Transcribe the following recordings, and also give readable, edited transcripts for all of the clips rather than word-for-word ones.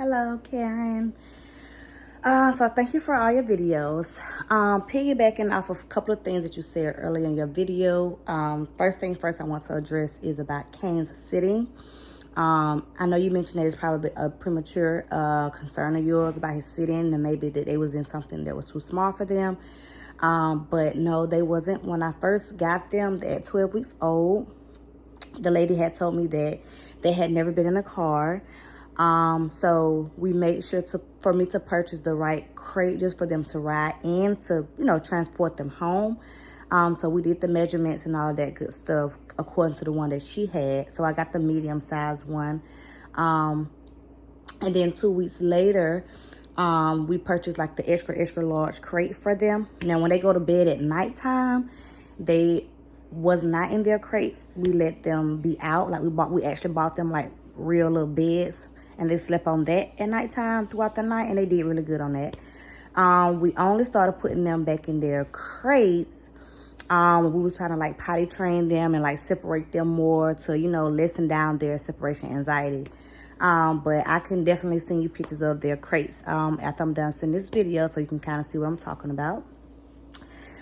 Hello, Karen. So thank you for all your videos. Piggybacking off of a couple of things that you said earlier in your video. First thing first I want to address is about Kane's sitting. I know you mentioned that it's probably a premature concern of yours about his sitting, and maybe that they was in something that was too small for them. But no, they wasn't. When I first got them at 12 weeks old, the lady had told me that they had never been in a car. So we made sure for me to purchase the right crate just for them to ride in to, transport them home. So we did the measurements and all that good stuff according to the one that she had. So I got the medium size one. And then 2 weeks later, we purchased like the extra large crate for them. Now, when they go to bed at nighttime, they was not in their crates. We let them be out. Like we actually bought them like real little beds, and they slept on that at nighttime throughout the night, and they did really good on that. We only started putting them back in their crates. We was trying to like potty train them and like separate them more to, lessen down their separation anxiety. But I can definitely send you pictures of their crates after I'm done seeing this video, so you can kind of see what I'm talking about.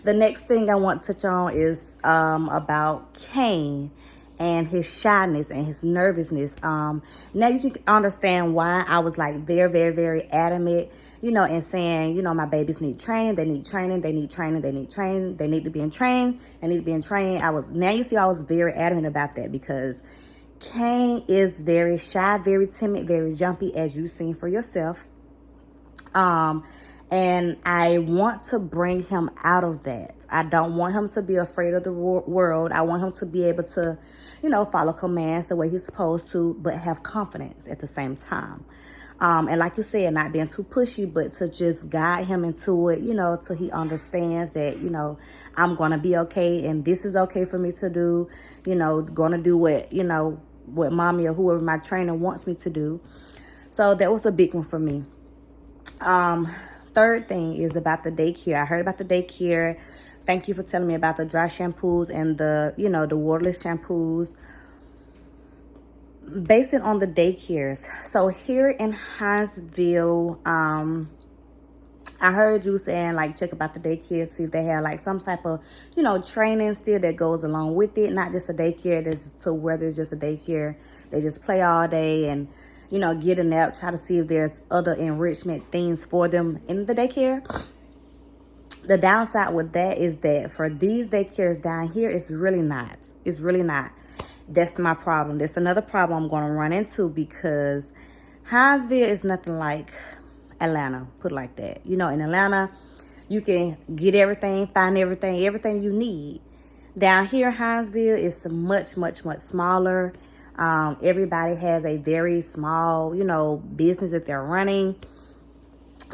The next thing I want to touch on is about Kane and his shyness and his nervousness. Now you can understand why I was like very, very, very adamant, and saying, my babies need training, they need training, they need training, they need training, they need to be in training, they need to be in training. Now you see I was very adamant about that because Kane is very shy, very timid, very jumpy, as you've seen for yourself. And I want to bring him out of that. I don't want him to be afraid of the world. I want him to be able to, follow commands the way he's supposed to, but have confidence at the same time. And like you said, not being too pushy, but to just guide him into it, till he understands that, I'm going to be okay and this is okay for me to do, going to do what mommy or whoever my trainer wants me to do. So that was a big one for me. Third thing is about the daycare. I heard about the daycare. Thank you for telling me about the dry shampoos and the, the waterless shampoos. Based it on the daycares. So here in Hinesville, I heard you saying like check about the daycare, see if they have like some type of, training still that goes along with it. Not just a daycare that's to where there's just a daycare. They just play all day and, get a nap, try to see if there's other enrichment things for them in the daycare. The downside with that is that for these daycares down here, it's really not. It's really not. That's my problem. That's another problem I'm going to run into because Hinesville is nothing like Atlanta, put it like that. In Atlanta, you can get everything, find everything you need. Down here, Hinesville is much, much, much smaller. Everybody has a very small, business that they're running.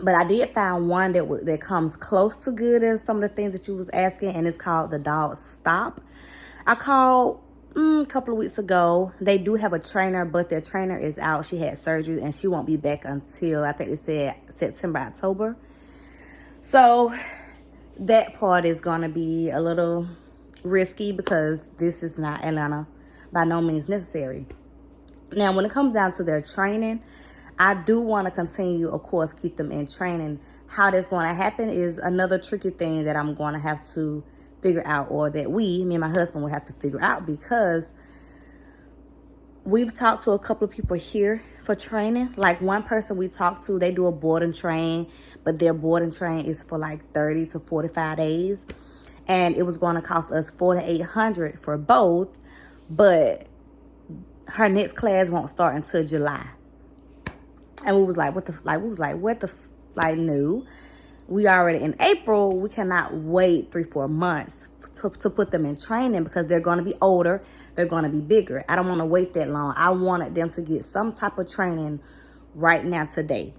But I did find one that comes close to good as some of the things that you was asking, and it's called the Dog Stop. I called a couple of weeks ago. They do have a trainer, but their trainer is out. She had surgery, and she won't be back until, I think they said September, October. So that part is going to be a little risky because this is not Atlanta. By no means necessary. Now, when it comes down to their training, I do want to continue, of course, keep them in training. How that's going to happen is another tricky thing that I'm going to have to figure out, or that me and my husband will have to figure out, because we've talked to a couple of people here for training. Like one person we talked to, they do a board and train, but their board and train is for like 30 to 45 days. And it was going to cost us $400 to $800 for both. But her next class won't start until July. And we was like, no. We already in April. We cannot wait 3-4 months to put them in training because they're going to be older. They're going to be bigger. I don't want to wait that long. I wanted them to get some type of training right now today.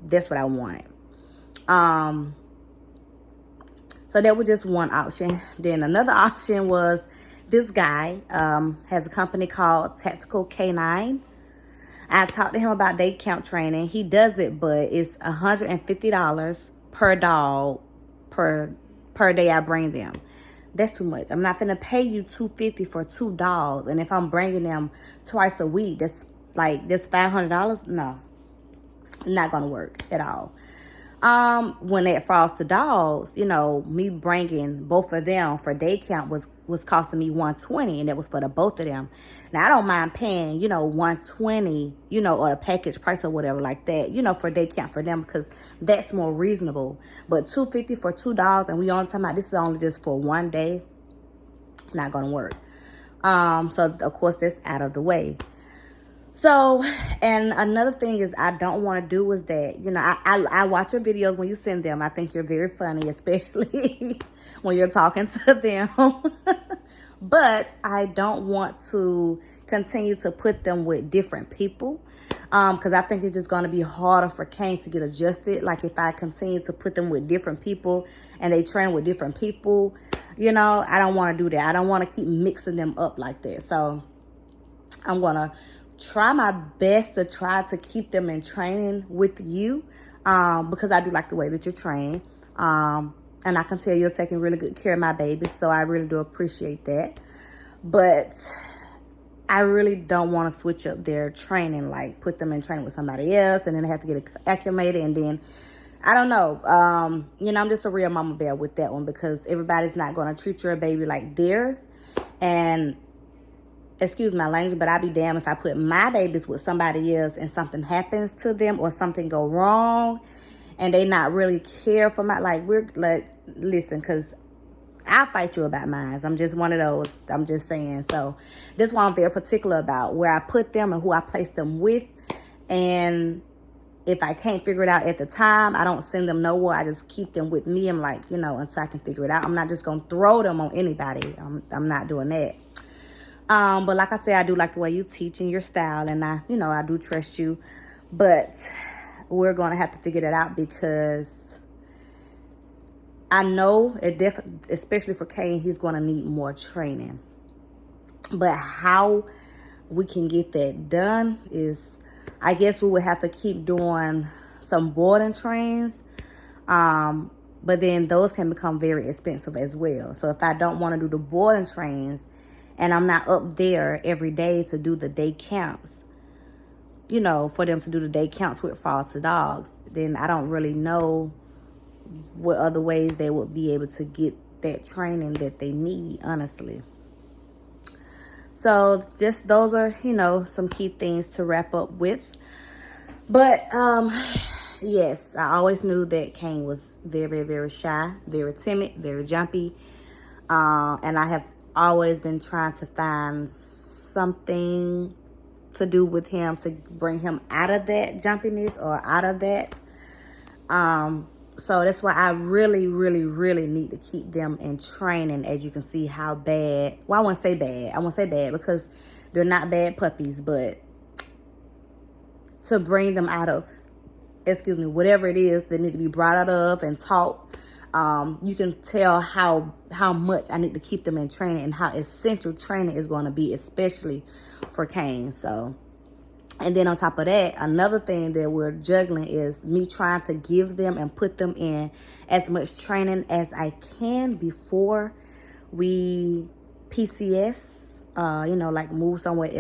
That's what I wanted. So that was just one option. Then another option was, this guy has a company called Tactical K9. I talked to him about day count training. He does it, but it's $150 per dog per day I bring them. That's too much. I'm not going to pay you $250 for 2 dogs. And if I'm bringing them twice a week, that's $500. No. Not gonna work at all. When it falls to dogs, you know, me bringing both of them for day count was costing me $120, and that was for the both of them. Now I don't mind paying, you know, $120, you know, or a package price or whatever like that, you know, for day count for them, because that's more reasonable. But $250 for $2, and we only talking about this is only just for one day, not gonna work. So of course that's out of the way. So, and another thing is I don't want to do is that, you know, I watch your videos when you send them. I think you're very funny, especially when you're talking to them. But I don't want to continue to put them with different people, because I think it's just going to be harder for Kane to get adjusted. Like if I continue to put them with different people and they train with different people, you know, I don't want to do that. I don't want to keep mixing them up like that. So I'm going to try my best to try to keep them in training with you, because I do like the way that you're trained. And I can tell you're taking really good care of my babies, so I really do appreciate that. But I really don't want to switch up their training, like put them in training with somebody else and then they have to get acclimated, and then I don't know. You know, I'm just a real mama bear with that one, because everybody's not going to treat your baby like theirs. And excuse my language, but I'd be damned if I put my babies with somebody else and something happens to them or something go wrong and they not really care for my, like, we're like, listen, because I'll fight you about mine. I'm just one of those. I'm just saying. So this one I'm very particular about, where I put them and who I place them with. And if I can't figure it out at the time, I don't send them nowhere. I just keep them with me. I'm like, you know, until I can figure it out. I'm not just going to throw them on anybody. I'm not doing that. But like I said, I do like the way you teach and your style, and I do trust you. But we're going to have to figure that out, because I know especially for Kane, he's going to need more training. But how we can get that done is, I guess we would have to keep doing some boarding trains. But then those can become very expensive as well. So if I don't want to do the boarding trains, and I'm not up there every day to do the day counts, you know, for them to do the day counts with foster dogs, then I don't really know what other ways they would be able to get that training that they need, honestly. So just those are, you know, some key things to wrap up with. But yes, I always knew that Kane was very, very, very shy, very timid, very jumpy. And I have always been trying to find something to do with him to bring him out of that jumpiness or out of that. So that's why I really, really, really need to keep them in training. As you can see how bad, well, I won't say bad. I won't say bad because they're not bad puppies, but to bring them out of, whatever it is they need to be brought out of and taught. You can tell how much I need to keep them in training and how essential training is going to be, especially for Kane. So, and then on top of that, another thing that we're juggling is me trying to give them and put them in as much training as I can before we PCS, like move somewhere else.